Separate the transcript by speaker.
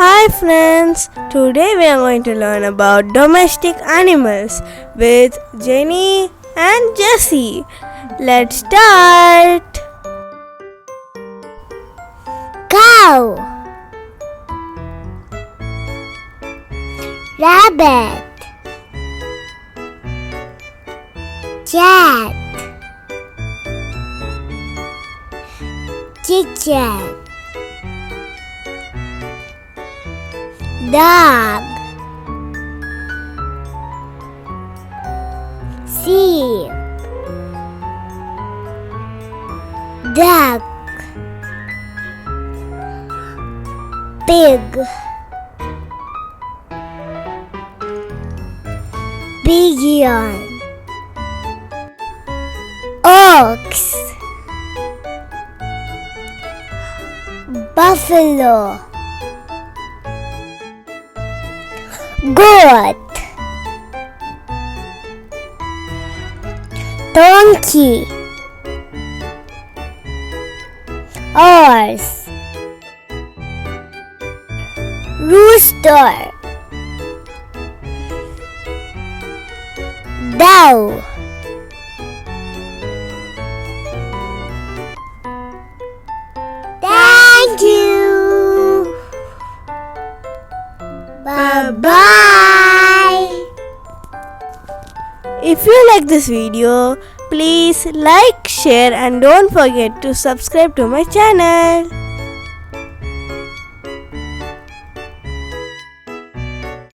Speaker 1: Hi friends, today we are going to learn about domestic animals with Jeni and Jessi. Let's start.
Speaker 2: Cow, rabbit, cat, chicken, dog, sheep, duck, pig, pigeon, ox, buffalo, goat, donkey, horse, rooster, dove, thank you. Bye-bye.
Speaker 1: If you like this video, please like, share and don't forget to subscribe to my channel.